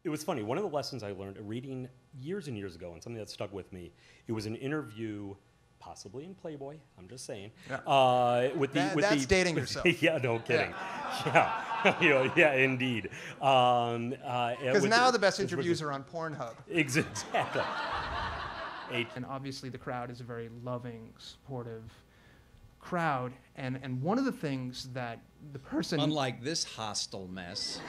It was funny. One of the lessons I learned reading years and years ago, and something that stuck with me, it was an interview, possibly in Playboy, I'm just saying. Yeah. That's dating yourself. Yeah, no kidding. Yeah, yeah, indeed. Because now the best interviews are on Pornhub. Exactly. And obviously the crowd is a very loving, supportive crowd. And one of the things that the person... Unlike this hostile mess.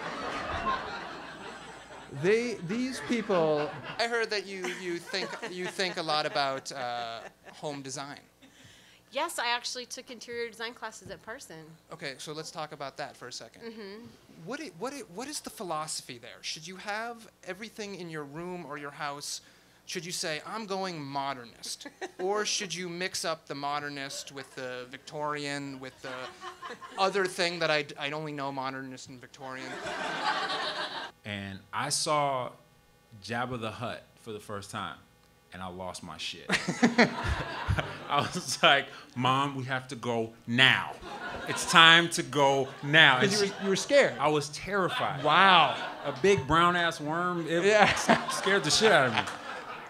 These people... I heard that you think a lot about home design. Yes, I actually took interior design classes at Parson. Okay, so let's talk about that for a second. Mm-hmm. What is the philosophy there? Should you have everything in your room or your house? Should you say, I'm going modernist? Or should you mix up the modernist with the Victorian, with the other thing that I only know modernist and Victorian? And I saw Jabba the Hutt for the first time, and I lost my shit. I was like, Mom, we have to go now. It's time to go now. And you were scared? I was terrified. Wow. A big brown-ass worm, it scared the shit out of me.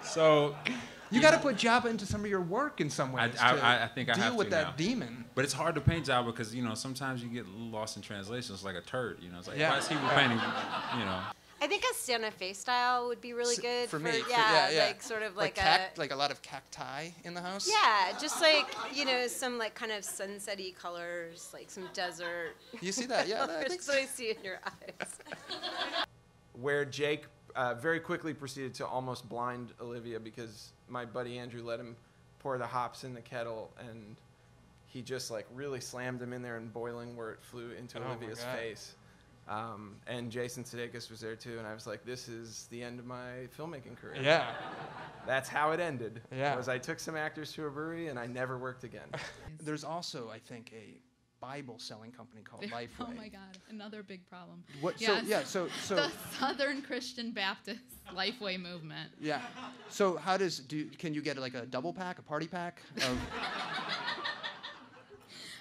So... You got to put Jabba into some of your work in some ways I think I have to deal with that now. demon. But it's hard to paint Jabba because, you know, sometimes you get lost in translation. It's like a turd, you know. It's like, why is Hebru painting, you know? I think a Santa Fe style would be really good for me. Like sort of like a lot of cacti in the house. Yeah, just like, you know, some like kind of sunset-y colors, like some desert. You see that? Yeah, I think so. I see it in your eyes. Where Jake very quickly proceeded to almost blind Olivia because my buddy Andrew let him pour the hops in the kettle, and he just like really slammed them in there in boiling where it flew into Olivia's face. And Jason Sudeikis was there too, and I was like, this is the end of my filmmaking career. Yeah. That's how it ended. Yeah. Was I took some actors to a brewery and I never worked again. There's also, I think, a Bible selling company called Lifeway. Oh my God, another big problem. What? Yes. So the Southern Christian Baptist Lifeway movement. Yeah. So how can you get like a double pack, a party pack of?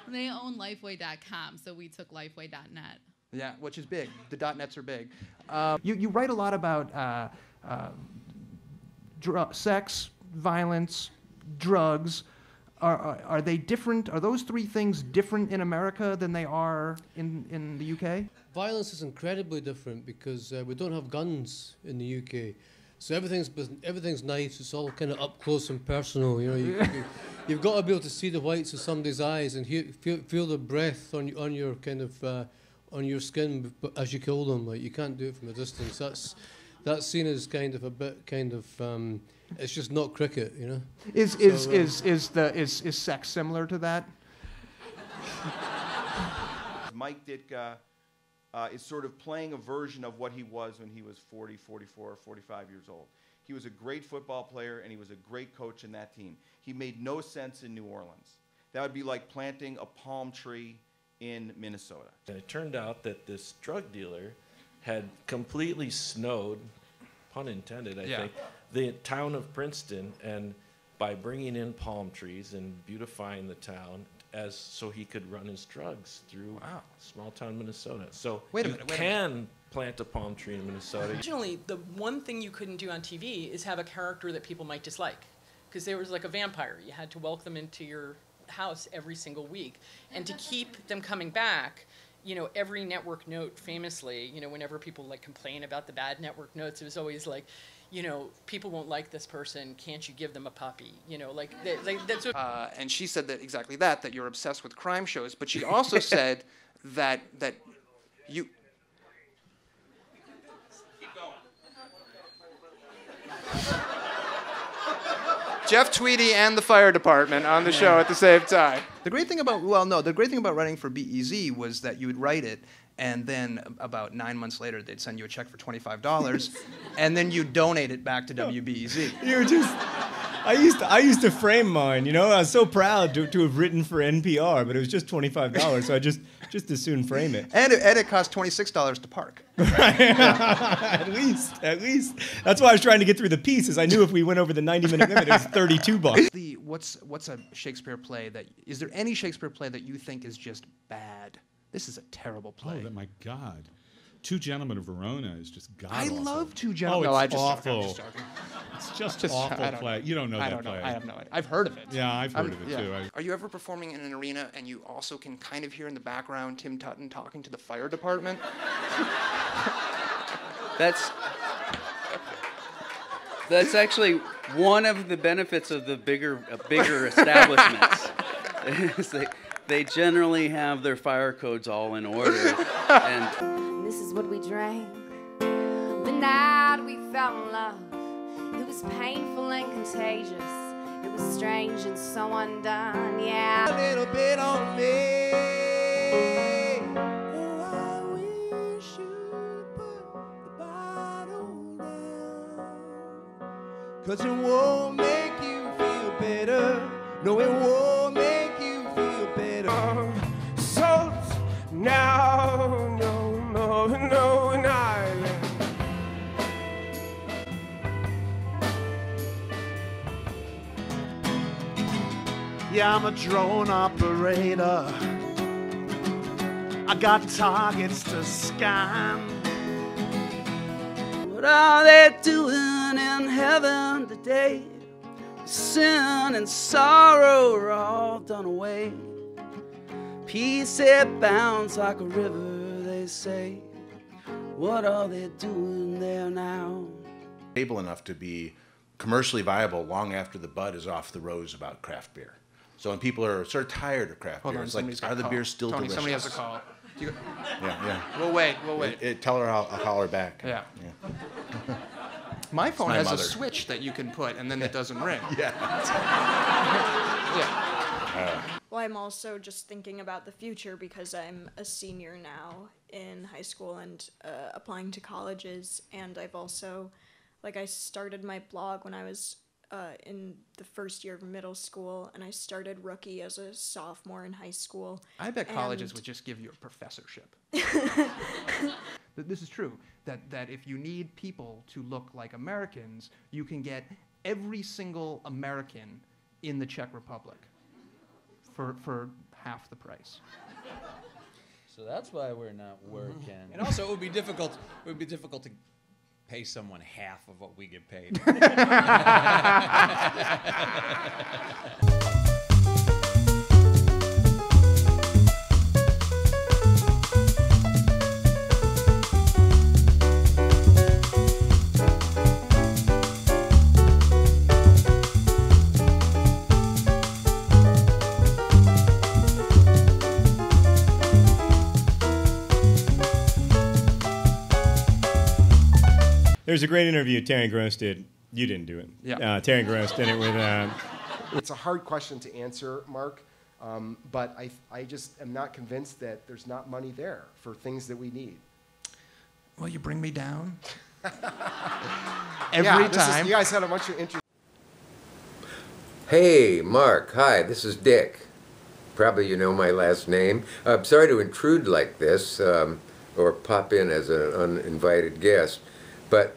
They own Lifeway.com, so we took Lifeway.net. Yeah, which is big. The .nets are big. You write a lot about sex, violence, drugs. Are they different? Are those three things different in America than they are in the UK? Violence is incredibly different because we don't have guns in the UK, so everything's nice. It's all kind of up close and personal. You know, you've got to be able to see the whites of somebody's eyes and feel the breath on your kind of on your skin as you kill them. Like, you can't do it from a distance. That's seen as kind of a bit it's just not cricket, you know. Is sex similar to that? Mike Ditka is sort of playing a version of what he was when he was 40, 44, or 45 years old. He was a great football player, and he was a great coach in that team. He made no sense in New Orleans. That would be like planting a palm tree in Minnesota. And it turned out that this drug dealer had completely snowed, pun intended, I think, the town of Princeton, and by bringing in palm trees and beautifying the town so he could run his drugs through small town Minnesota. So you can plant a palm tree in Minnesota. Originally, the one thing you couldn't do on TV is have a character that people might dislike, because there was like a vampire. You had to welcome them into your house every single week, and to keep them coming back, you know, every network note famously, you know, whenever people like complain about the bad network notes, it was always like, you know, people won't like this person, can't you give them a puppy? You know, like that's what... And she said that exactly that you're obsessed with crime shows, but she also said that you... Keep going. Jeff Tweedy and the fire department on the show at the same time. The great thing about writing for BEZ was that you would write it, and then about 9 months later, they'd send you a check for $25, and then you donate it back to WBEZ. You were just... I used to frame mine, you know? I was so proud to have written for NPR, but it was just $25, so I just as soon frame it. And it cost $26 to park. At least. That's why I was trying to get through the pieces. I knew if we went over the 90-minute limit, it was $32. What's a Shakespeare play is there any Shakespeare play that you think is just bad? This is a terrible play. Oh, my God. Two Gentlemen of Verona is just god-awful. I love Two Gentlemen. Oh, no, it's awful. I'm just joking. It's just awful play. You don't know that play. I have no idea. I've heard of it. Yeah, I've heard of it too. Are you ever performing in an arena and you also can kind of hear in the background Tim Tutton talking to the fire department? That's actually one of the benefits of the bigger establishments. They generally have their fire codes all in order. And this is what we drank the night we fell in love. It was painful and contagious. It was strange and so undone. Yeah, a little bit on me. Oh, I wish you'd put the bottle down. 'Cause it won't make you feel better. No, it won't make you feel better. So now, no, an island. Yeah, I'm a drone operator. I got targets to scan. what are they doing in heaven today? Sin and sorrow are all done away. Peace it bounds like a river, they say. What are they doing there now? Able enough to be commercially viable long after the bud is off the rose about craft beer. So when people are sort of tired of craft beer, it's like, are the beers still Tony, delicious? somebody has a call. Yeah. We'll wait. Tell her I'll call her back. Yeah. My phone my has mother. a switch that you can put, and then it doesn't ring. Yeah. Well, I'm also just thinking about the future because I'm a senior now in high school and applying to colleges. And I've also, I started my blog when I was in the first year of middle school, and I started Rookie as a sophomore in high school. I bet colleges would just give you a professorship. This is true, that if you need people to look like Americans, you can get every single American in the Czech Republic for half the price. So that's why we're not working. And also, it would be difficult. It would be difficult to pay someone half of what we get paid. There's a great interview Terry Gross did. You didn't do it. Yeah. Terry Gross did it with... It's a hard question to answer, Mark, but I just am not convinced that there's not money there for things that we need. Will you bring me down? Every time. You guys had a bunch of interesting... Hey, Mark. Hi, this is Dick. Probably you know my last name. I'm sorry to intrude like this or pop in as an uninvited guest, but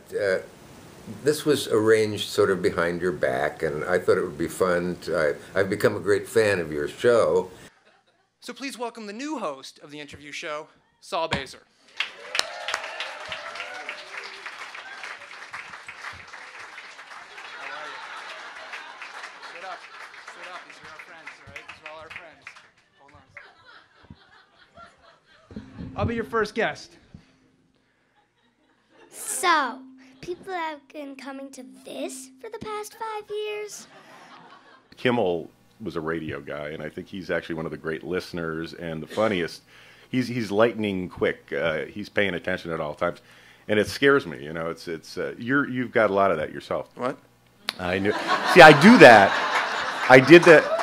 this was arranged sort of behind your back, and I thought it would be fun. I've become a great fan of your show. So please welcome the new host of the interview show, Saul Bazer. Sit up. These are our friends, all right? These are all our friends. Hold on. I'll be your first guest. So, people have been coming to this for the past 5 years? Kimmel was a radio guy, and I think he's actually one of the great listeners and the funniest. He's lightning quick. He's paying attention at all times, and it scares me. You know, you've got a lot of that yourself. What? I knew. See, I do that. I did that.